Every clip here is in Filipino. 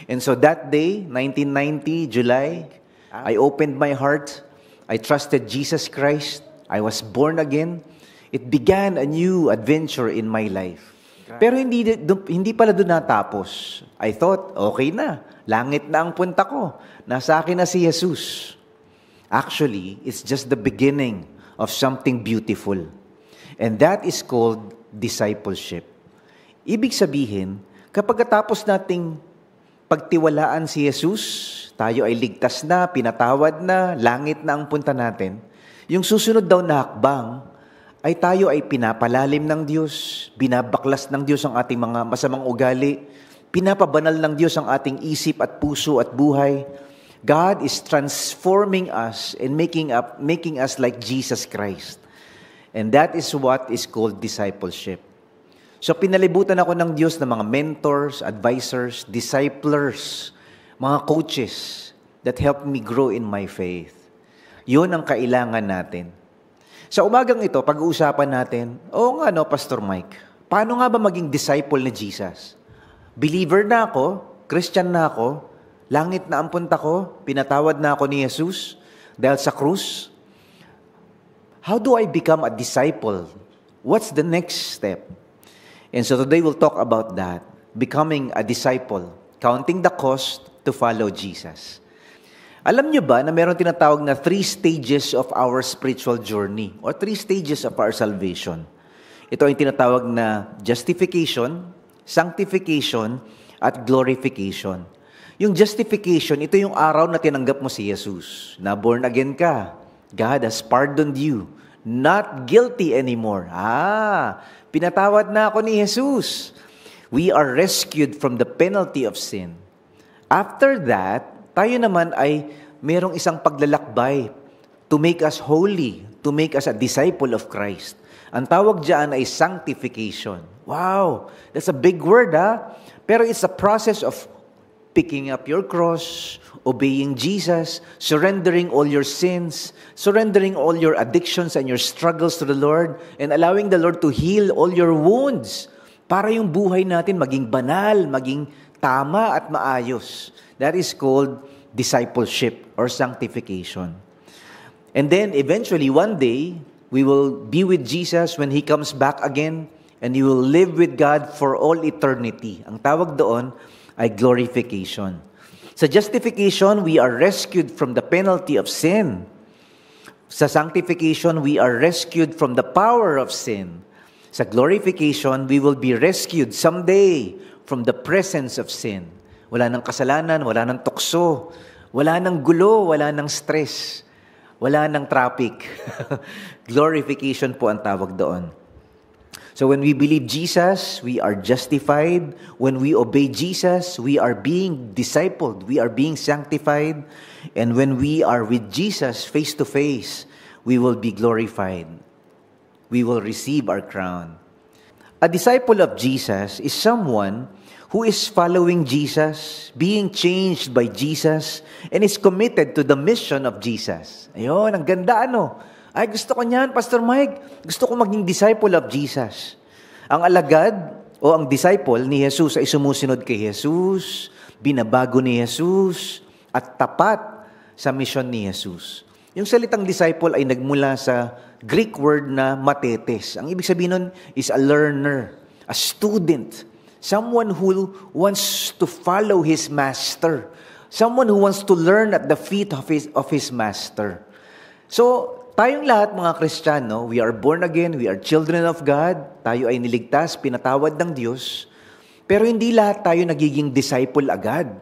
And so that day, 1990, July, I opened my heart. I trusted Jesus Christ. I was born again. It began a new adventure in my life. Pero hindi pala doon natapos. I thought, okay na. Langit na ang punta ko. Nasa akin na si Jesus. Actually, it's just the beginning of something beautiful. And that is called discipleship. Ibig sabihin, kapag katapos nating pagtiwalaan si Jesus, tayo ay ligtas na, pinatawad na, langit na ang punta natin, yung susunod daw na hakbang, ay tayo ay pinapalalim ng Diyos, binabaklas ng Diyos ang ating mga masamang ugali, pinapabanal ng Diyos ang ating isip at puso at buhay. God is transforming us and making us like Jesus Christ. And that is what is called discipleship. So pinalibutan ako ng Diyos ng mga mentors, advisors, disciplers, mga coaches that helped me grow in my faith. Yun ang kailangan natin. Sa umagang ito, pag-uusapan natin, oo nga no, Pastor Mike, paano nga ba maging disciple ni Jesus? Believer na ako, Christian na ako, langit na ang punta ko, pinatawad na ako ni Jesus dahil sa krus. How do I become a disciple? What's the next step? And so today we'll talk about that, becoming a disciple, counting the cost to follow Jesus. Alam niyo ba na meron tinatawag na 3 stages of our spiritual journey or 3 stages of our salvation? Ito ay tinatawag na justification, sanctification, at glorification. Yung justification, ito yung araw na tinanggap mo si Jesus. Na born again ka. God has pardoned you. Not guilty anymore. Pinatawad na ako ni Jesus. We are rescued from the penalty of sin. After that, tayo naman ay merong isang paglalakbay to make us holy, to make us a disciple of Christ. Ang tawag diyan ay sanctification. Wow, that's a big word, Pero it's a process of picking up your cross, obeying Jesus, surrendering all your sins, surrendering all your addictions and your struggles to the Lord, and allowing the Lord to heal all your wounds para yung buhay natin maging banal, maging tama at maayos. That is called discipleship or sanctification. And then eventually, one day, we will be with Jesus when He comes back again, and you will live with God for all eternity. Ang tawag doon ay glorification. Sa justification, we are rescued from the penalty of sin. Sa sanctification, we are rescued from the power of sin. Sa glorification, we will be rescued someday from the presence of sin. Wala nang kasalanan, wala nang tukso, wala nang gulo, wala nang stress, wala nang traffic. Glorification po ang tawag doon. So when we believe Jesus, we are justified. When we obey Jesus, we are being discipled. We are being sanctified. And when we are with Jesus face to face, we will be glorified. We will receive our crown. A disciple of Jesus is someone who is following Jesus, being changed by Jesus, and is committed to the mission of Jesus. Ayun, ang ganda Ay, gusto ko niyan, Pastor Mike. Gusto ko maging disciple of Jesus. Ang alagad o ang disciple ni Jesus ay sumusunod kay Jesus, binabago ni Jesus, at tapat sa mission ni Jesus. Yung salitang disciple ay nagmula sa Greek word na matetes. Ang ibig sabihin nun is a learner, a student, someone who wants to follow his master, someone who wants to learn at the feet of his master. So, tayong lahat mga Kristiyano, we are born again, we are children of God, tayo ay niligtas, pinatawad ng Diyos, pero hindi lahat tayo nagiging disciple agad.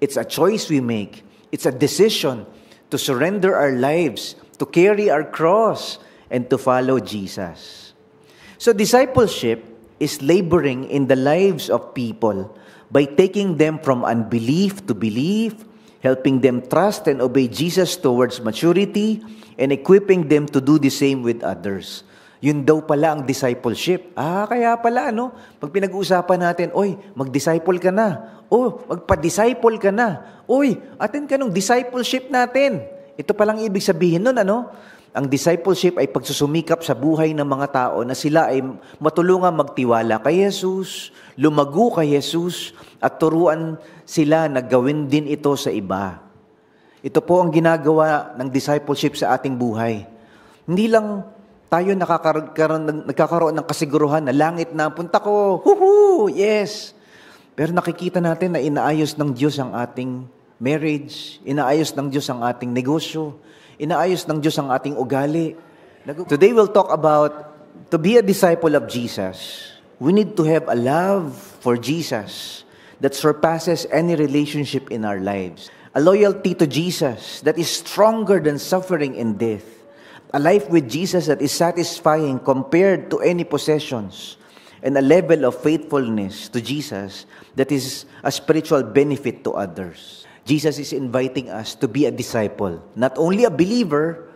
It's a choice we make. It's a decision to surrender our lives, to carry our cross, and to follow Jesus. So discipleship is laboring in the lives of people by taking them from unbelief to belief, helping them trust and obey Jesus towards maturity, and equipping them to do the same with others. Yun daw pala ang discipleship. Kaya pala, pag pinag-uusapan natin, mag-disciple ka na. Magpa-disciple ka na. Attend ka nung discipleship natin. Ito palang ibig sabihin nun, Ang discipleship ay pagsusumikap sa buhay ng mga tao na sila ay matulungan magtiwala kay Jesus, lumago kay Jesus, at turuan sila na gawin din ito sa iba. Ito po ang ginagawa ng discipleship sa ating buhay. Hindi lang tayo nagkakaroon ng kasiguruhan na langit na punta ko, huhu, yes. Pero nakikita natin na inaayos ng Diyos ang ating marriage, inaayos ng Diyos ang ating negosyo, inaayos ng Diyos ang ating ugali. Today we'll talk about to be a disciple of Jesus. We need to have a love for Jesus that surpasses any relationship in our lives. A loyalty to Jesus that is stronger than suffering and death. A life with Jesus that is satisfying compared to any possessions. And a level of faithfulness to Jesus that is a spiritual benefit to others. Jesus is inviting us to be a disciple. Not only a believer,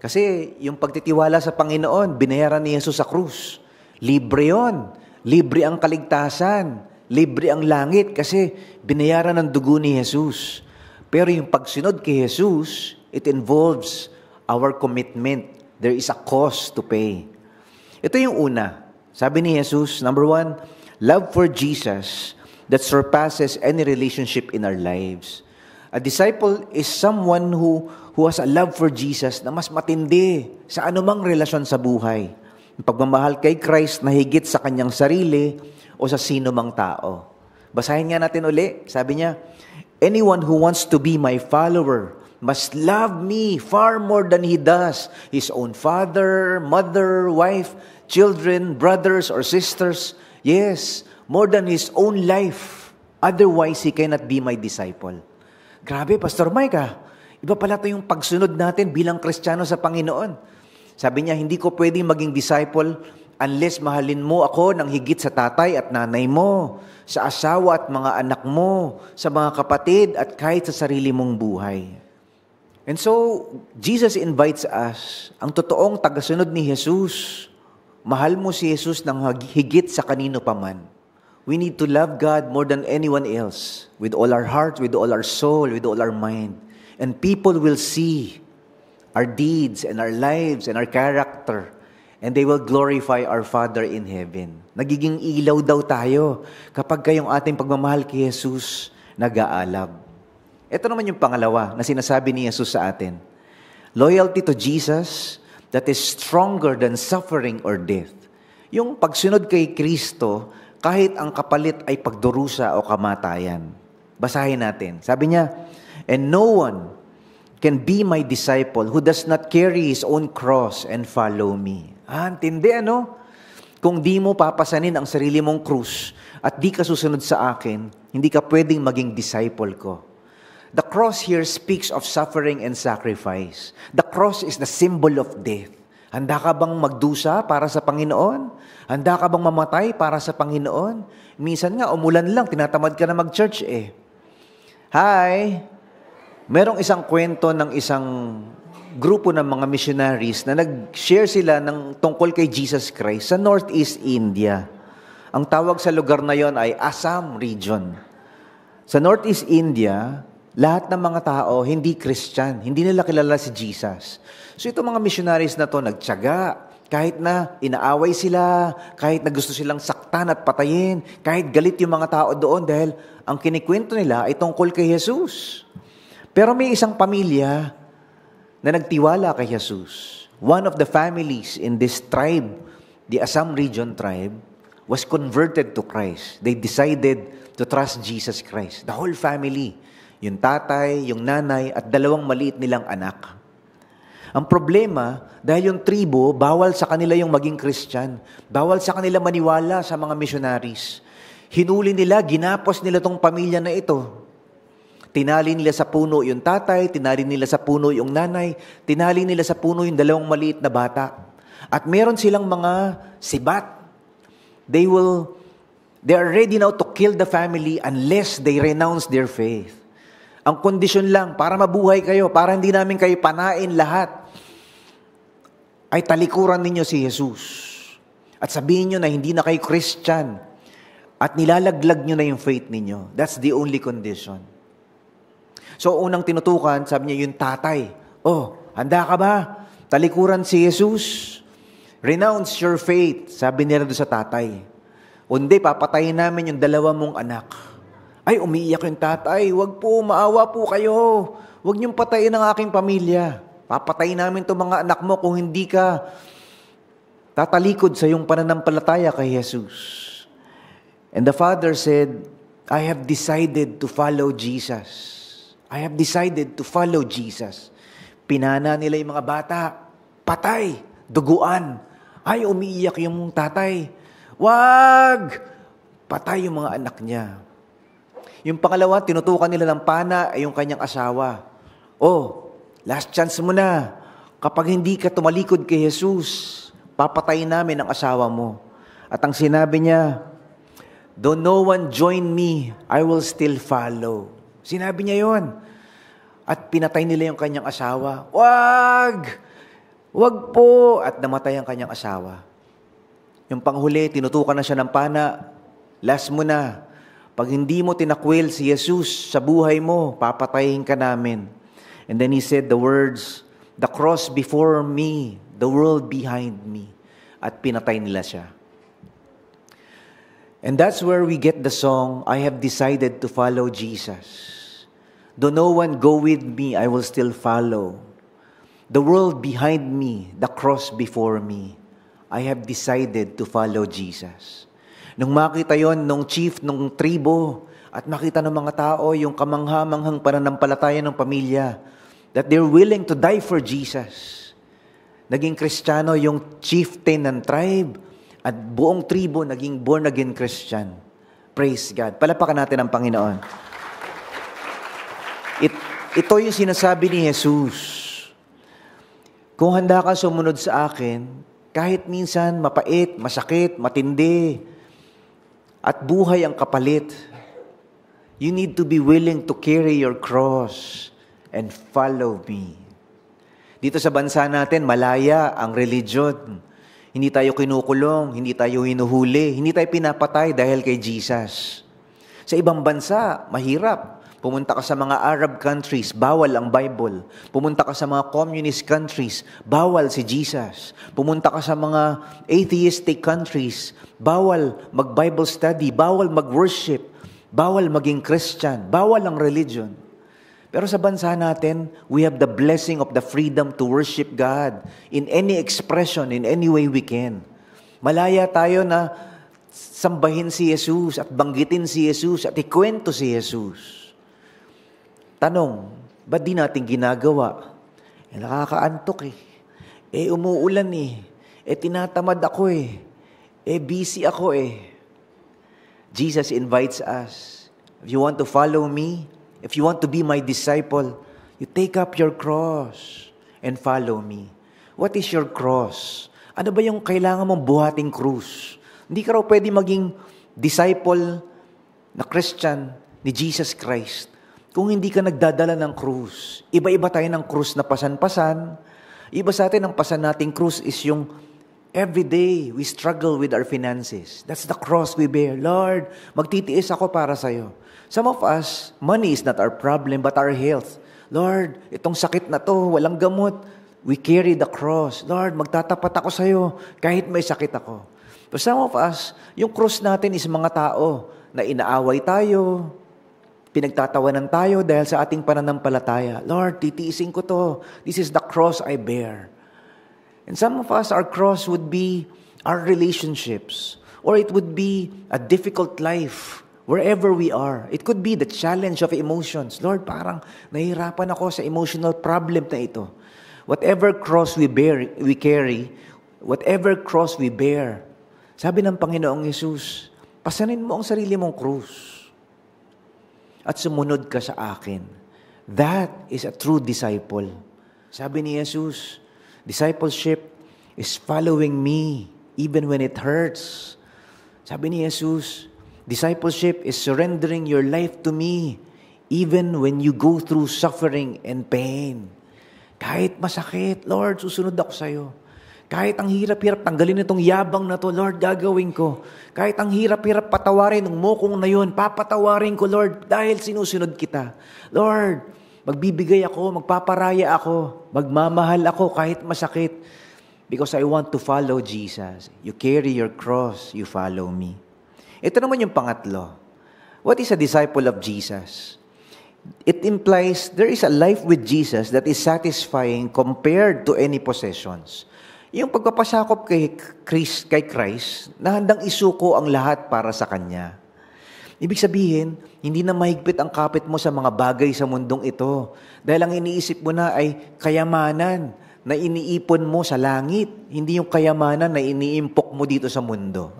kasi yung pagtitiwala sa Panginoon, binayaran ni Jesus sa krus. Libre yun. Libre ang kaligtasan. Libre ang langit kasi binayaran ng dugo ni Jesus. Pero yung pagsunod kay Jesus, it involves our commitment. There is a cost to pay. Ito yung una. Sabi ni Jesus, number 1, love for Jesus that surpasses any relationship in our lives. A disciple is someone who has a love for Jesus na mas matindi sa anumang relasyon sa buhay. Ang pagmamahal kay Christ na higit sa kanyang sarili o sa sino mang tao. Basahin nga natin uli. Sabi niya, anyone who wants to be my follower must love me far more than he does his own father, mother, wife, children, brothers, or sisters. Yes, more than his own life. Otherwise, he cannot be my disciple. Grabe, Pastor Mike iba pala ito yung pagsunod natin bilang Kristiyano sa Panginoon. Sabi niya, hindi ko pwedeng maging disciple unless mahalin mo ako ng higit sa tatay at nanay mo, sa asawa at mga anak mo, sa mga kapatid at kahit sa sarili mong buhay. And so, Jesus invites us, ang totoong tagasunod ni Jesus, mahal mo si Jesus ng higit sa kanino paman. We need to love God more than anyone else, with all our heart, with all our soul, with all our mind. And people will see our deeds and our lives and our character, and they will glorify our Father in heaven. Nagiging ilaw daw tayo kapag kayong ating pagmamahal kay Jesus nag-aalab. Ito naman yung pangalawa na sinasabi ni Jesus sa atin. Loyalty to Jesus that is stronger than suffering or death. Yung pagsunod kay Kristo, kahit ang kapalit ay pagdurusa o kamatayan. Basahin natin. Sabi niya, and no one can be my disciple who does not carry his own cross and follow me. Antindi ano? Kung di mo papasanin ang sarili mong krus at di ka susunod sa akin, hindi ka pwedeng maging disciple ko. The cross here speaks of suffering and sacrifice. The cross is the symbol of death. Handa ka bang magdusa para sa Panginoon? Handa ka bang mamatay para sa Panginoon? Minsan nga, umulan lang, tinatamad ka na mag-church Hi! Merong isang kwento ng isang grupo ng mga missionaries na nag-share sila ng tungkol kay Jesus Christ sa Northeast India. Ang tawag sa lugar na yon ay Assam region. Sa Northeast India, lahat ng mga tao hindi Christian, hindi nila kilala si Jesus. So itong mga missionaries na to nagtiyaga, kahit na inaaway sila, kahit na gusto silang saktan at patayin, kahit galit yung mga tao doon dahil ang kinikwento nila ay tungkol kay Jesus. Pero may isang pamilya na nagtiwala kay Jesus. One of the families in this tribe, the Assam region tribe, was converted to Christ. They decided to trust Jesus Christ. The whole family. Yung tatay, yung nanay, at 2 maliit nilang anak. Ang problema, dahil yung tribo, bawal sa kanila yung maging Christian. Bawal sa kanila maniwala sa mga missionaries. Hinuli nila, ginapos nila tong pamilya na ito. Tinali nila sa puno yung tatay, tinali nila sa puno yung nanay, tinali nila sa puno yung 2 maliit na bata. At meron silang mga sibat. They are ready now to kill the family unless they renounce their faith. Ang kondisyon lang, para mabuhay kayo, para hindi namin kayo panain lahat, ay talikuran ninyo si Jesus. At sabihin nyo na hindi na kayo Christian. At nilalaglag nyo na yung faith ninyo. That's the only condition. So, unang tinutukan, sabi niya yung tatay, handa ka ba? Talikuran si Jesus. Renounce your faith, sabi nila doon sa tatay. Hindi, papatayin namin yung 2 mong anak. Ay, umiiyak yung tatay. Wag po, maawa po kayo. Wag niyong patayin ang aking pamilya. Papatayin namin itong mga anak mo kung hindi ka tatalikod sa iyong pananampalataya kay Jesus. And the father said, I have decided to follow Jesus. I have decided to follow Jesus. Pinana nila yung mga bata. Patay, duguan. Ay, umiiyak yung tatay. Wag! Patay yung mga anak niya. Yung pangalawa, tinutukan nila ng pana ay yung kanyang asawa. Oh, last chance mo na. Kapag hindi ka tumalikod kay Jesus, papatayin namin ang asawa mo. At ang sinabi niya, though no one join me, I will still follow. Sinabi niya yon. At pinatay nila yung kanyang asawa. Wag! Wag po! At namatay ang kanyang asawa. Yung panghuli, tinutukan na siya ng pana. Last mo na. Pag hindi mo tinakwil si Jesus sa buhay mo, papatayin ka namin. And then he said the words, the cross before me, the world behind me. At pinatay nila siya. And that's where we get the song, I have decided to follow Jesus. Though no one go with me, I will still follow. The world behind me, the cross before me. I have decided to follow Jesus. Nung makita yon nung chief, nung tribo, at makita ng mga tao yung kamangha-manghang pananampalataya ng pamilya, that they're willing to die for Jesus. Naging Kristiyano yung chieftain ng tribe, at buong tribo naging born-again Christian. Praise God. Palapakan natin ang Panginoon. Ito yung sinasabi ni Jesus. Kung handa ka sumunod sa akin, kahit minsan mapait, masakit, matindi, at buhay ang kapalit, you need to be willing to carry your cross and follow me. Dito sa bansa natin, malaya ang religion. Hindi tayo kinukulong, hindi tayo hinuhuli, hindi tayo pinapatay dahil kay Jesus. Sa ibang bansa, mahirap. Pumunta ka sa mga Arab countries, bawal ang Bible. Pumunta ka sa mga communist countries, bawal si Jesus. Pumunta ka sa mga atheistic countries, bawal mag-Bible study, bawal mag-worship, bawal maging Christian, bawal ang religion. Pero sa bansa natin, we have the blessing of the freedom to worship God in any expression, in any way we can. Malaya tayo na sambahin si Jesus at banggitin si Jesus at ikwento si Jesus. Tanong, ba't di natin ginagawa? Nakakaantok eh. Umuulan eh. Tinatamad ako eh. Busy ako eh. Jesus invites us. If you want to follow me, if you want to be my disciple, you take up your cross and follow me. What is your cross? Ano ba yung kailangan mong buhating krus? Hindi ka raw pwede maging disciple na Christian ni Jesus Christ kung hindi ka nagdadala ng krus. Iba-iba tayo ng krus na pasan-pasan. Iba sa atin, ang pasan nating krus is yung every day we struggle with our finances. That's the cross we bear. Lord, magtitiis ako para sa'yo. Some of us, money is not our problem but our health. Lord, itong sakit na to, walang gamot. We carry the cross. Lord, magtatapat ako sa'yo kahit may sakit ako. But some of us, yung cross natin is mga tao na inaaway tayo, pinagtatawanan tayo dahil sa ating pananampalataya. Lord, titiisin ko to. This is the cross I bear. And some of us, our cross would be our relationships. Or it would be a difficult life wherever we are. It could be the challenge of emotions. Lord, parang nahihirapan ako sa emotional problem na ito. Whatever cross we carry, whatever cross we bear, sabi ng Panginoong Yesus, pasanin mo ang sarili mong krus at sumunod ka sa akin. That is a true disciple. Sabi ni Jesus, discipleship is following me even when it hurts. Sabi ni Jesus, discipleship is surrendering your life to me even when you go through suffering and pain. Kahit masakit, Lord, susunod ako sa'yo. Kahit ang hirap-hirap, tanggalin itong yabang na to, Lord, gagawin ko. Kahit ang hirap-hirap, patawarin ng mokong na yun, papatawarin ko, Lord, dahil sinusunod kita. Lord, magbibigay ako, magpaparaya ako, magmamahal ako kahit masakit. Because I want to follow Jesus. You carry your cross, you follow me. Ito naman yung pangatlo. What is a disciple of Jesus? It implies there is a life with Jesus that is satisfying compared to any possessions. Yung pagpapasakop kay Christ, na handang isuko ang lahat para sa Kanya. Ibig sabihin, hindi na mahigpit ang kapit mo sa mga bagay sa mundong ito. Dahil ang iniisip mo na ay kayamanan na iniipon mo sa langit. Hindi yung kayamanan na iniimpok mo dito sa mundo.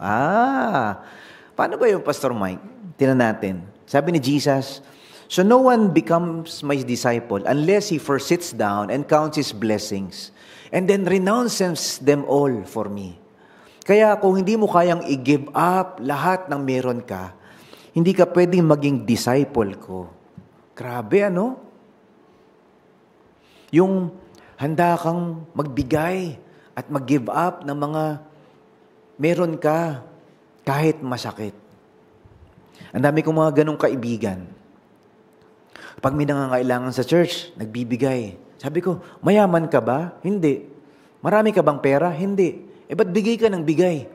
Paano ba yung Pastor Mike? Tingnan natin. Sabi ni Jesus, "So no one becomes my disciple unless he first sits down and counts his blessings and then renounces them all for me." Kaya kung hindi mo kayang i-give up lahat ng meron ka, hindi ka pwedeng maging disciple ko. Grabe, ano? Yung handa kang magbigay at mag-give up ng mga meron ka kahit masakit. Ang dami kong mga ganong kaibigan. Pag may nangangailangan sa church, nagbibigay. Sabi ko, mayaman ka ba? Hindi. Marami ka bang pera? Hindi. Ba't bigay ka ng bigay?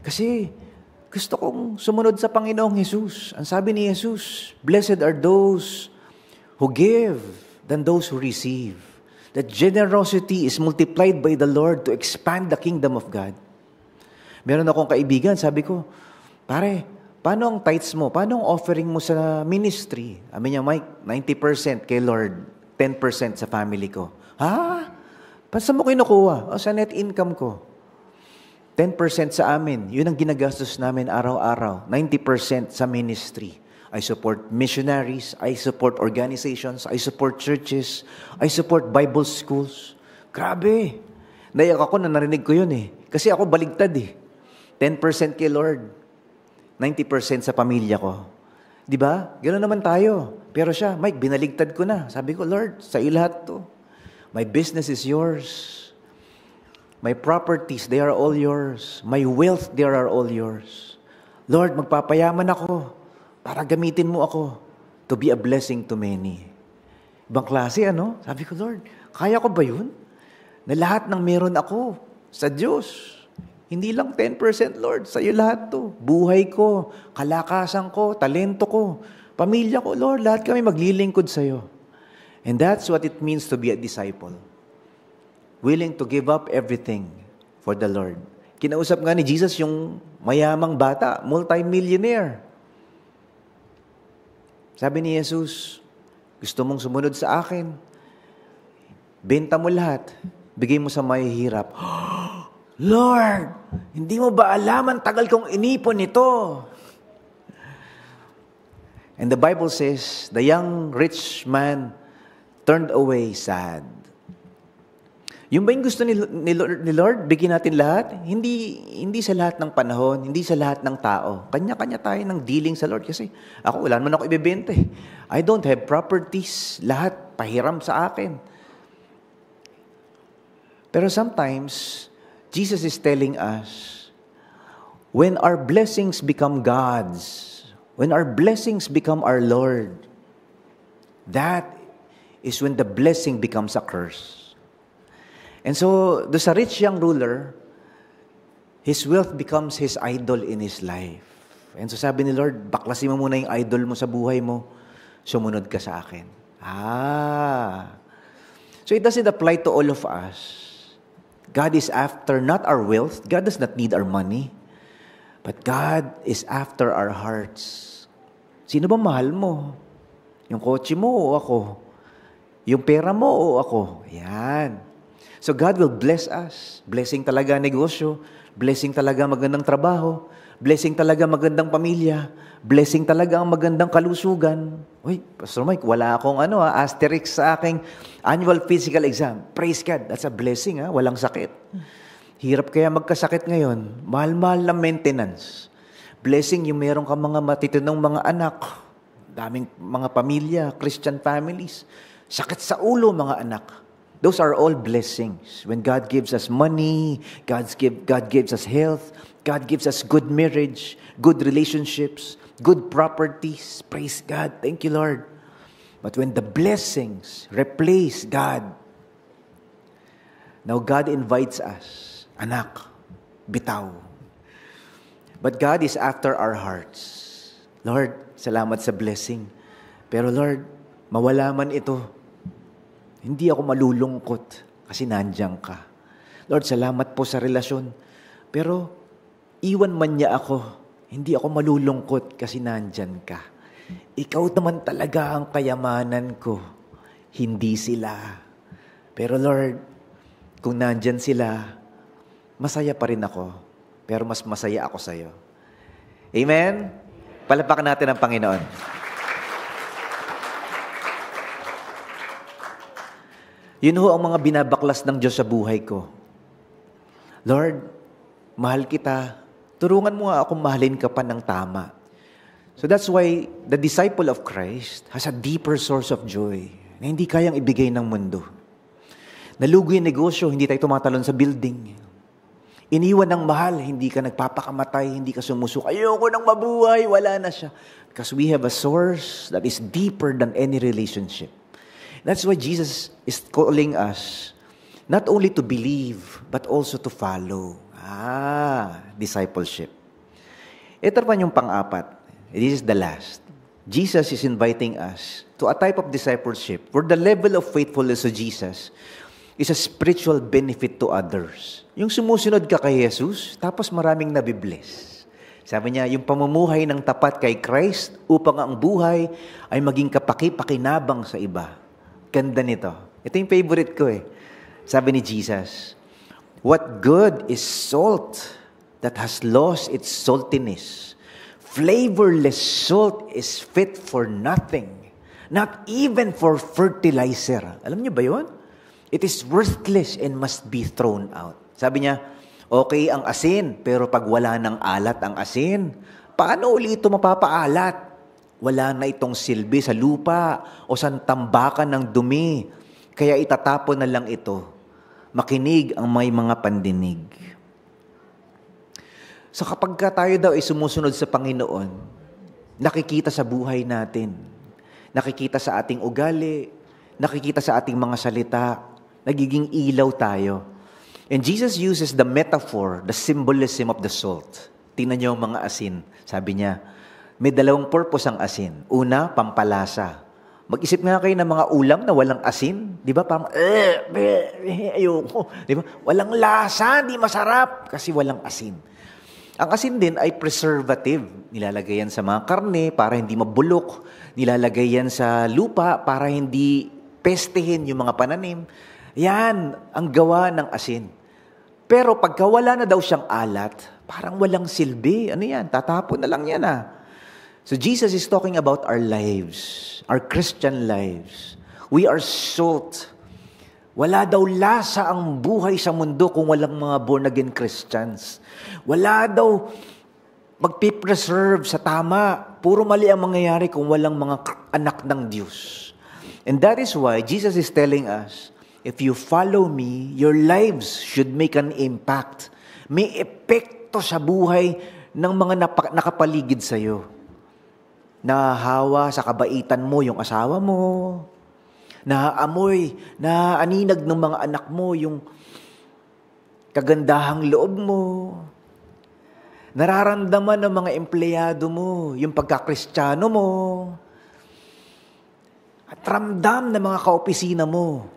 Kasi gusto kong sumunod sa Panginoong Jesus. Ang sabi ni Jesus, "Blessed are those who give than those who receive." That generosity is multiplied by the Lord to expand the kingdom of God. Meron akong kaibigan, sabi ko, "Pare, paano ang tithes mo? Paano ang offering mo sa ministry?" Sabi niya, "Mike, 90% kay Lord, 10% sa family ko." "Ha? Saan mo kinukuha?" "Sa net income ko. 10% sa amin. Yun ang ginagastos namin araw-araw. 90% sa ministry. I support missionaries. I support organizations. I support churches. I support Bible schools." Grabe. Naiyak ako na narinig ko yun eh. Kasi ako baligtad eh. 10% kay Lord. 90% sa pamilya ko. Di ba? Ganoon naman tayo. Pero siya, "Mike, binaligtad ko na." Sabi ko, "Lord, sa iyo lahat to. My business is yours. My properties, they are all yours. My wealth, they are all yours. Lord, magpapayaman ako para gamitin mo ako to be a blessing to many." Ibang klase, ano? Sabi ko, "Lord, kaya ko ba yun? Na lahat ng meron ako sa Diyos. Hindi lang 10%, Lord. Sa iyo lahat to. Buhay ko, kalakasan ko, talento ko, pamilya ko, Lord. Lahat kami maglilingkod sa iyo." And that's what it means to be a disciple. Willing to give up everything for the Lord. Kinausap nga ni Jesus yung mayamang bata, multi-millionaire. Sabi ni Jesus, "Gusto mong sumunod sa akin? Benta mo lahat. Bigay mo sa mahihirap." "Lord, hindi mo ba alam ang tagal kong inipon ito?" And the Bible says, the young rich man turned away sad. Yung ba yung gusto ni Lord, bigyan natin lahat? Hindi sa lahat ng panahon, hindi sa lahat ng tao. Kanya-kanya tayo ng dealing sa Lord. Kasi ako, wala naman ako ibibenta eh. I don't have properties. Lahat pahiram sa akin. Pero sometimes, Jesus is telling us, when our blessings become God's, when our blessings become our Lord, that is when the blessing becomes a curse. And so, do sa rich young ruler, his wealth becomes his idol in his life. And so sabi ni Lord, baklasin mo muna yung idol mo sa buhay mo, sumunod ka sa akin. So it doesn't apply to all of us. God is after not our wealth. God does not need our money. But God is after our hearts. Sino ba mahal mo? Yung kotse mo o ako? Yung pera mo o ako? Yan. So God will bless us. Blessing talaga negosyo. Blessing talaga magandang trabaho. Blessing talaga magandang pamilya. Blessing talaga ang magandang kalusugan. Uy, Pastor Mike, wala akong asterisk sa aking annual physical exam. Praise God, that's a blessing. Walang sakit. Hirap kaya magkasakit ngayon. Mahal-mahal na maintenance. Blessing yung meron ka mga matitinong mga anak. Daming mga pamilya, Christian families. Sakit sa ulo mga anak. Those are all blessings. When God gives us money, God gives us health, God gives us good marriage, good relationships, good properties. Praise God. Thank you, Lord. But when the blessings replace God, now God invites us, "Anak, bitaw." But God is after our hearts. Lord, salamat sa blessing. Pero Lord, mawala man ito, hindi ako malulungkot kasi nandiyan ka. Lord, salamat po sa relasyon. Pero iwan man niya ako, hindi ako malulungkot kasi nandyan ka. Ikaw naman talaga ang kayamanan ko, hindi sila. Pero Lord, kung nandyan sila, masaya pa rin ako. Pero mas masaya ako sa'yo. Amen? Palapakan natin ang Panginoon. Yun ho ang mga binabaklas ng Diyos sa buhay ko. Lord, mahal kita. Turungan mo nga akong mahalin ka pa ng tama. So that's why the disciple of Christ has a deeper source of joy na hindi kayang ibigay ng mundo. Nalugi yung negosyo, hindi tayo tumatalon sa building. Iniwan ng mahal, hindi ka nagpapakamatay, hindi ka sumusuk. Ayoko nang mabuhay, wala na siya. Because we have a source that is deeper than any relationship. That's why Jesus is calling us not only to believe, but also to follow. Discipleship. Ito pa yung pang-apat. This is the last. Jesus is inviting us to a type of discipleship where the level of faithfulness to Jesus is a spiritual benefit to others. Yung sumusunod ka kay Jesus, tapos maraming nabibless. Sabi niya, yung pamumuhay ng tapat kay Christ upang ang buhay ay maging kapaki-pakinabang sa iba. Ganda nito. Ito yung favorite ko eh. Sabi ni Jesus, what good is salt that has lost its saltiness? Flavorless salt is fit for nothing, not even for fertilizer. Alam niyo ba yun? It is worthless and must be thrown out. Sabi niya, okay ang asin, pero pag wala ng alat ang asin, paano uli ito mapapaalat? Wala na itong silbi sa lupa o sa tambakan ng dumi. Kaya itatapon na lang ito. Makinig ang may mga pandinig. So kapag tayo daw ay sumusunod sa Panginoon, nakikita sa buhay natin, nakikita sa ating ugali, nakikita sa ating mga salita, nagiging ilaw tayo. And Jesus uses the metaphor, the symbolism of the salt. Tingnan niyo ang mga asin. Sabi niya, may dalawang purpose ang asin. Una, pampalasa. Mag-isip nga kayo ng mga ulam na walang asin. Di ba? Parang, ayoko. Di ba? Walang lasa, di masarap. Kasi walang asin. Ang asin din ay preservative. Nilalagay yan sa mga karne para hindi mabulok. Nilalagay yan sa lupa para hindi pestehin yung mga pananim. Yan ang gawa ng asin. Pero pagka wala na daw siyang alat, parang walang silbi. Ano yan? Tatapon na lang yan So Jesus is talking about our lives, our Christian lives. We are salt. Wala daw lasa ang buhay sa mundo kung walang mga born-again Christians. Wala daw magpipreserve sa tama. Puro mali ang mangyayari kung walang mga anak ng Diyos. And that is why Jesus is telling us, if you follow me, your lives should make an impact. May epekto sa buhay ng mga nakapaligid sa iyo. Nahahawa sa kabaitan mo yung asawa mo. Naaamoy, naaninag ng mga anak mo yung kagandahang loob mo. Nararamdaman ng mga empleyado mo yung pagkakristyano mo. At ramdam ng mga kaopisina mo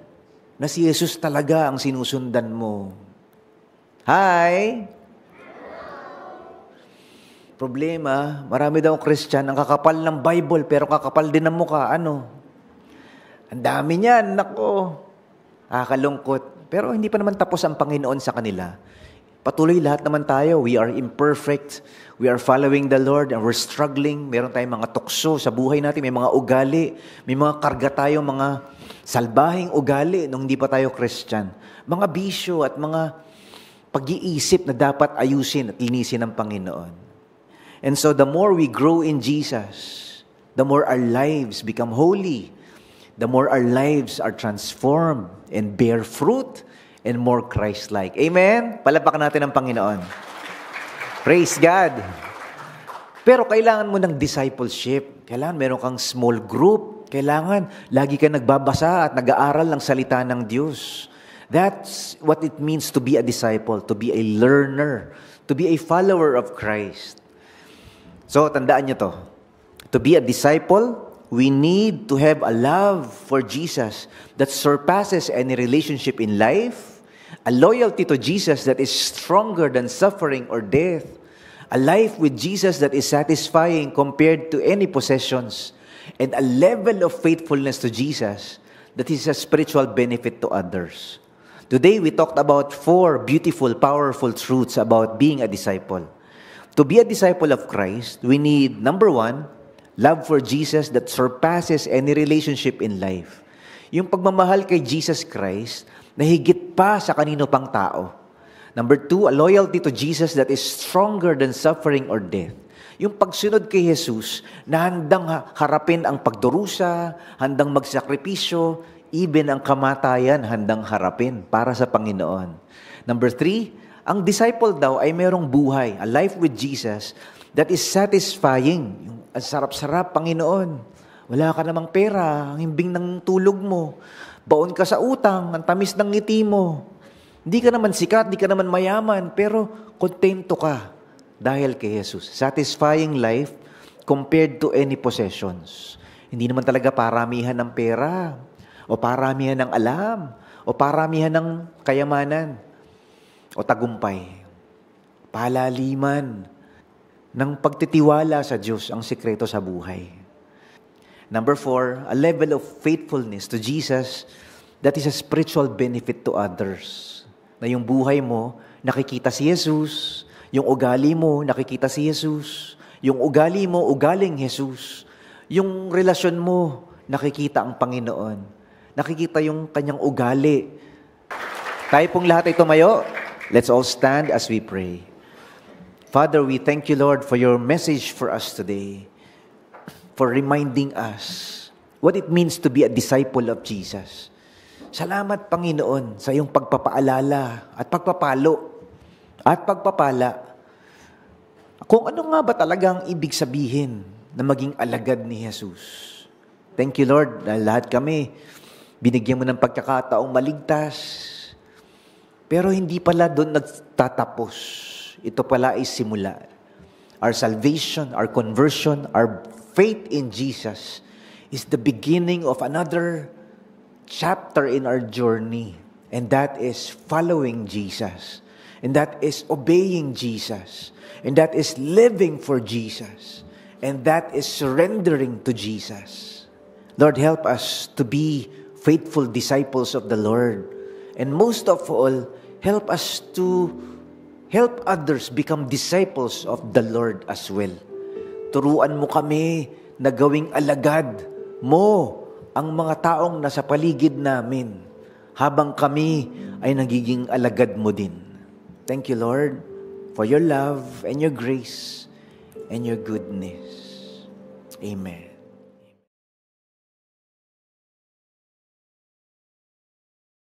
na si Jesus talaga ang sinusundan mo. Hi! Problema, marami daw Christian, ang kakapal ng Bible, pero kakapal din ang mukha. Ano? Ang dami niyan, nako. Kalungkot. Pero hindi pa naman tapos ang Panginoon sa kanila. Patuloy lahat naman tayo. We are imperfect. We are following the Lord and we're struggling. Meron tayong mga tukso sa buhay natin. May mga ugali. May mga karga tayong mga salbahing ugali nung hindi pa tayo Christian. Mga bisyo at mga pag-iisip na dapat ayusin at linisin ng Panginoon. And so the more we grow in Jesus, the more our lives become holy, the more our lives are transformed and bear fruit and more Christ-like. Amen? Palapakan natin ang Panginoon. Praise God. Pero kailangan mo ng discipleship. Kailangan meron kang small group. Kailangan lagi ka nagbabasa at nag-aaral ng salita ng Diyos. That's what it means to be a disciple, to be a learner, to be a follower of Christ. So, tandaan nyo to. To be a disciple, we need to have a love for Jesus that surpasses any relationship in life, a loyalty to Jesus that is stronger than suffering or death, a life with Jesus that is satisfying compared to any possessions, and a level of faithfulness to Jesus that is a spiritual benefit to others. Today, we talked about 4 beautiful, powerful truths about being a disciple. To be a disciple of Christ, we need, number 1, love for Jesus that surpasses any relationship in life. Yung pagmamahal kay Jesus Christ na higit pa sa kanino pang tao. Number 2, a loyalty to Jesus that is stronger than suffering or death. Yung pagsunod kay Jesus na handang harapin ang pagdurusa, handang magsakripisyo, even ang kamatayan handang harapin para sa Panginoon. Number 3, ang disciple daw ay merong buhay, a life with Jesus that is satisfying. Yung ang sarap-sarap, Panginoon. Wala ka namang pera, ang himbing ng tulog mo. Baon ka sa utang, ang tamis ng ngiti mo. Hindi ka naman sikat, hindi ka naman mayaman, pero kontento ka. Dahil kay Jesus. Satisfying life compared to any possessions. Hindi naman talaga paramihan ng pera, o paramihan ng alam, o paramihan ng kayamanan, o tagumpay. Palaliman ng pagtitiwala sa Diyos ang sikreto sa buhay. Number 4, a level of faithfulness to Jesus that is a spiritual benefit to others. Na yung buhay mo, nakikita si Jesus. Yung ugali mo, nakikita si Jesus. Yung ugali mo, ugaling Jesus. Yung relasyon mo, nakikita ang Panginoon. Nakikita yung kanyang ugali. Tayo pong lahat ay tumayo. Let's all stand as we pray. Father, we thank you, Lord, for your message for us today. For reminding us what it means to be a disciple of Jesus. Salamat, Panginoon, sa iyong pagpapaalala at pagpapalo at pagpapala. Kung ano nga ba talagang ibig sabihin na maging alagad ni Jesus. Thank you, Lord, dahil lahat kami, binigyan mo ng pagkakataong maligtas. Pero hindi pala doon nagtatapos. Ito pala ay simula. Our salvation, our conversion, our faith in Jesus is the beginning of another chapter in our journey. And that is following Jesus. And that is obeying Jesus. And that is living for Jesus. And that is surrendering to Jesus. Lord, help us to be faithful disciples of the Lord. And most of all, help us to help others become disciples of the Lord as well. Turuan mo kami na gawing alagad mo ang mga taong nasa paligid namin habang kami ay nagiging alagad mo din. Thank you, Lord, for your love and your grace and your goodness. Amen.